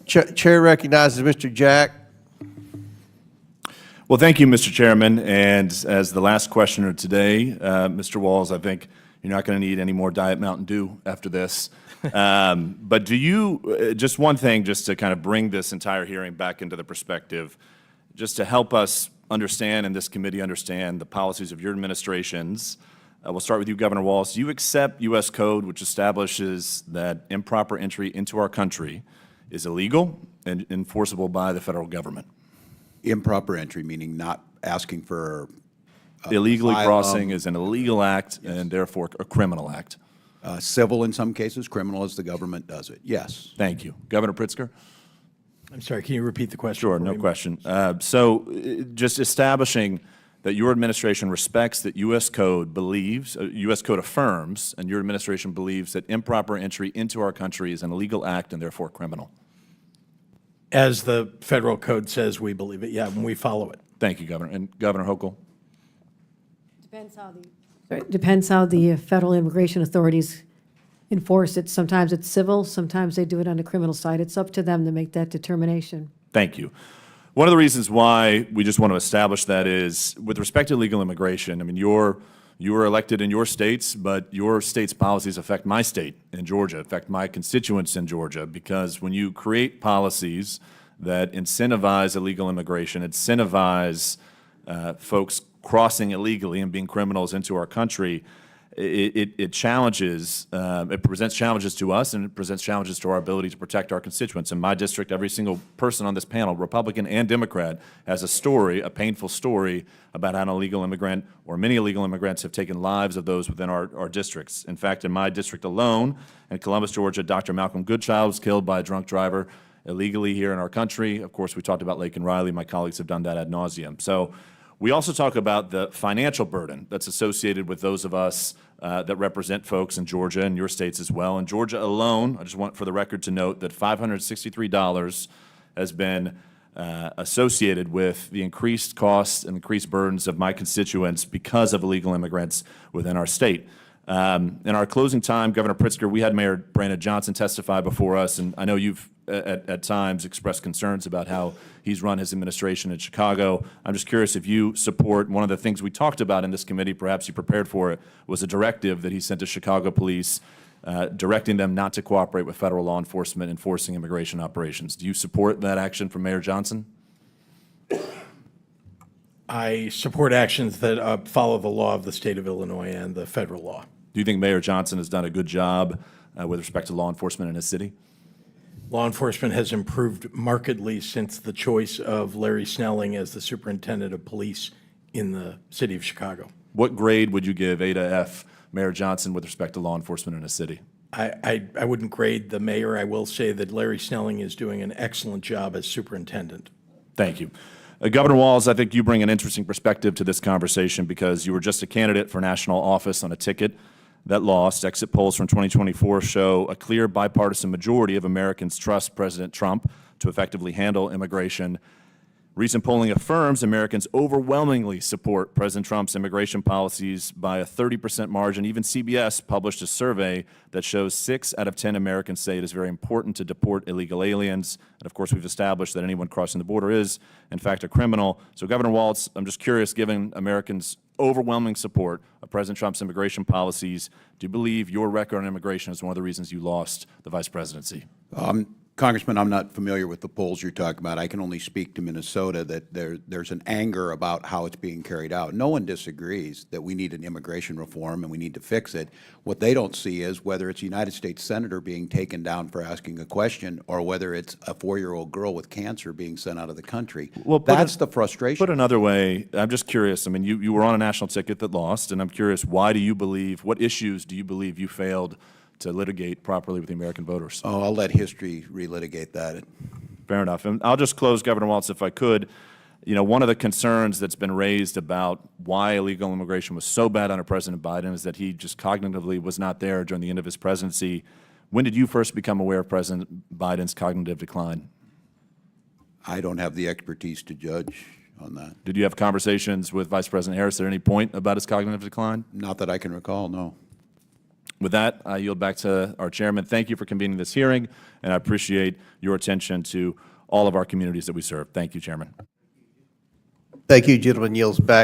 Chair recognizes Mr. Jack. Well, thank you, Mr. Chairman. And as the last questioner today, Mr. Walz, I think you're not going to need any more Diet Mountain Dew after this. But do you, just one thing, just to kind of bring this entire hearing back into the perspective, just to help us understand and this committee understand the policies of your administrations. We'll start with you, Governor Walz. Do you accept U.S. code, which establishes that improper entry into our country is illegal and enforceable by the federal government? Improper entry, meaning not asking for illegally crossing is an illegal act, yes, and therefore a criminal act. Civil in some cases, criminal as the government does it, yes. Thank you. Governor Pritzker? I'm sorry, can you repeat the question? Sure, no question. Just establishing that your administration respects that U.S. code believes, U.S. code affirms, and your administration believes that improper entry into our country is an illegal act and therefore criminal. As the federal code says, we believe it, yeah, and we follow it. Thank you, Governor. And Governor Hochul? Depends how the federal immigration authorities enforce it. Sometimes it's civil, sometimes they do it on the criminal side. It's up to them to make that determination. Thank you. One of the reasons why we just want to establish that is, with respect to illegal immigration, I mean, you were elected in your states, but your state's policies affect my state in Georgia, affect my constituents in Georgia, because when you create policies that incentivize illegal immigration, incentivize folks crossing illegally and being criminals into our country, it challenges, it presents challenges to us, and it presents challenges to our ability to protect our constituents. In my district, every single person on this panel, Republican and Democrat, has a story, a painful story, about how an illegal immigrant or many illegal immigrants have taken lives of those within our districts. In fact, in my district alone, in Columbus, Georgia, Dr. Malcolm Goodchild was killed by a drunk driver illegally here in our country. Of course, we talked about Lake and Riley. My colleagues have done that ad nauseum. So we also talk about the financial burden that's associated with those of us that represent folks in Georgia and your states as well. In Georgia alone, I just want for the record to note that $563 has been associated with the increased costs and increased burdens of my constituents because of illegal immigrants within our state. In our closing time, Governor Pritzker, we had Mayor Brandon Johnson testify before us, and I know you've at times expressed concerns about how he's run his administration in Chicago. I'm just curious if you support one of the things we talked about in this committee, perhaps you prepared for it, was a directive that he sent to Chicago police directing them not to cooperate with federal law enforcement enforcing immigration operations. Do you support that action from Mayor Johnson? I support actions that follow the law of the state of Illinois and the federal law. Do you think Mayor Johnson has done a good job with respect to law enforcement in his city? Law enforcement has improved markedly since the choice of Larry Snelling as the superintendent of police in the city of Chicago. What grade would you give A to F Mayor Johnson with respect to law enforcement in his city? I wouldn't grade the mayor. I will say that Larry Snelling is doing an excellent job as superintendent. Thank you. Governor Walz, I think you bring an interesting perspective to this conversation because you were just a candidate for national office on a ticket that lost. Exit polls from 2024 show a clear bipartisan majority of Americans trust President Trump to effectively handle immigration. Recent polling affirms Americans overwhelmingly support President Trump's immigration policies by a 30% margin. Even CBS published a survey that shows 6 out of 10 Americans say it is very important to deport illegal aliens. And of course, we've established that anyone crossing the border is, in fact, a criminal. So, Governor Walz, I'm just curious, given Americans' overwhelming support of President Trump's immigration policies, do you believe your record on immigration is one of the reasons you lost the vice presidency? Congressman, I'm not familiar with the polls you're talking about. I can only speak to Minnesota that there's an anger about how it's being carried out. No one disagrees that we need an immigration reform and we need to fix it. What they don't see is whether it's a United States Senator being taken down for asking a question or whether it's a 4-year-old girl with cancer being sent out of the country. Well, that's the frustration. Put another way, I'm just curious. I mean, you were on a national ticket that lost, and I'm curious, why do you believe, what issues do you believe you failed to litigate properly with the American voters? Oh, I'll let history relitigate that. Fair enough. And I'll just close, Governor Walz, if I could. You know, one of the concerns that's been raised about why illegal immigration was so bad under President Biden is that he just cognitively was not there during the end of his presidency. When did you first become aware of President Biden's cognitive decline? I don't have the expertise to judge on that. Did you have conversations with Vice President Harris at any point about his cognitive decline? Not that I can recall, no. With that, I yield back to our chairman. Thank you for convening this hearing, and I appreciate your attention to all of our communities that we serve. Thank you, Chairman. Thank you, gentleman. Yields back.